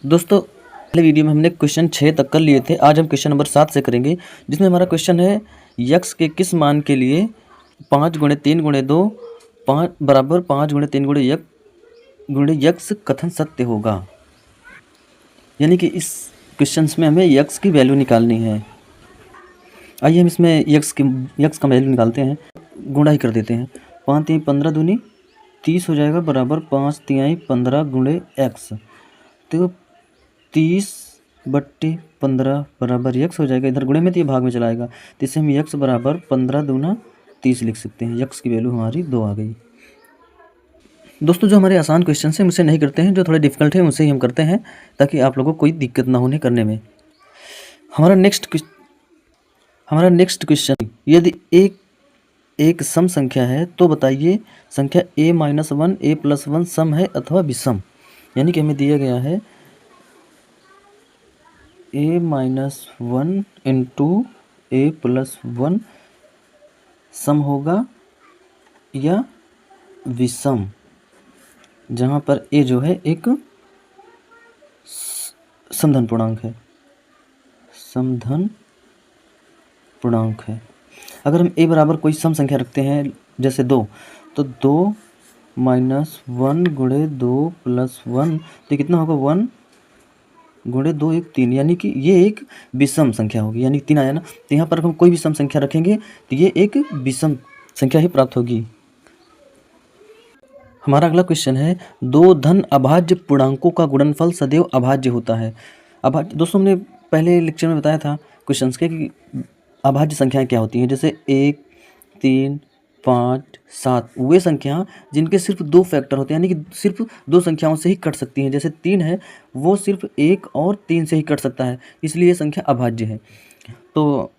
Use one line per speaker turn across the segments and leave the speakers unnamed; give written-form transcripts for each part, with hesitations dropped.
दोस्तों पहले वीडियो में हमने क्वेश्चन 6 तक कर लिए थे। आज हम क्वेश्चन नंबर 7 से करेंगे, जिसमें हमारा क्वेश्चन है यक्स के किस मान के लिए 5 × 3 × 2 बराबर 5 × 3 × यक्स कथन सत्य होगा। यानी कि इस क्वेश्चन में हमें यक्स की वैल्यू निकालनी है। आइए हम इसमें यक्स का वैल्यू निकालते हैं। गुणा ही कर देते हैं। 5 × 3 = 15 दूनी 30 हो जाएगा, बराबर 5 × 3 = 15 × एक्स। तो 30/15 बराबर यक्स हो जाएगा। इधर गुणे में तो ये भाग में चला आएगा, तो इससे हम यक्स बराबर 15 दूना 30 लिख सकते हैं। यक्स की वैल्यू हमारी 2 आ गई। दोस्तों जो हमारे आसान क्वेश्चन हैं उनसे नहीं करते हैं, जो थोड़े डिफिकल्ट हैं उनसे ही हम करते हैं, ताकि आप लोगों को कोई दिक्कत ना होने करने में। हमारा नेक्स्ट क्वेश्चन, यदि एक सम संख्या है तो बताइए संख्या a-1 a+1 सम है अथवा विषम। यानी कि हमें दिया गया है a-1 × a+1 सम होगा या विषम, जहाँ पर a जो है एक समधन पूर्णांक है। अगर हम a बराबर कोई सम संख्या रखते हैं, जैसे 2, तो 2 - 1 × 2 + 1, तो कितना होगा 1 × 2 = 3। यानी कि ये एक विषम संख्या होगी, यानी 3 आया ना। तो यहाँ पर हम कोई भी सम संख्या रखेंगे तो ये एक विषम संख्या ही प्राप्त होगी। हमारा अगला क्वेश्चन है, 2 धन अभाज्य पूर्णांकों का गुणनफल सदैव अभाज्य होता है। दोस्तों हमने पहले लेक्चर में बताया था क्वेश्चंस के कि अभाज्य संख्याएं क्या होती हैं। जैसे 1, 3, 5, 7 वे संख्या जिनके सिर्फ 2 फैक्टर होते हैं, यानी कि सिर्फ 2 संख्याओं से ही कट सकती हैं। जैसे 3 है, वो सिर्फ 1 और 3 से ही कट सकता है, इसलिए ये संख्या अभाज्य है। तो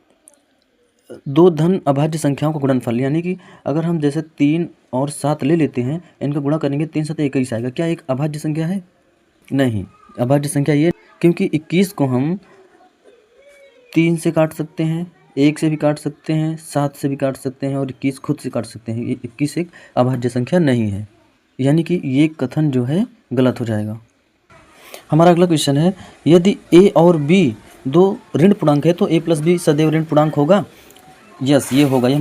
2 धन अभाज्य संख्याओं का गुणनफल, यानी कि अगर हम जैसे 3 और 7 ले लेते हैं, इनका गुणा करेंगे 3 7 21 आएगा। क्या एक अभाज्य संख्या है? नहीं, अभाज्य संख्या ये, क्योंकि 21 को हम 3 से काट सकते हैं, 1 से भी काट सकते हैं, 7 से भी काट सकते हैं और 21 खुद से काट सकते हैं। ये 21 एक अभाज्य संख्या नहीं है, यानी कि ये कथन जो है गलत हो जाएगा। हमारा अगला क्वेश्चन है, यदि a और b 2 ऋण पूर्णांक है तो a + b सदैव ऋण पूर्णांक होगा। यस, ये होगा। ये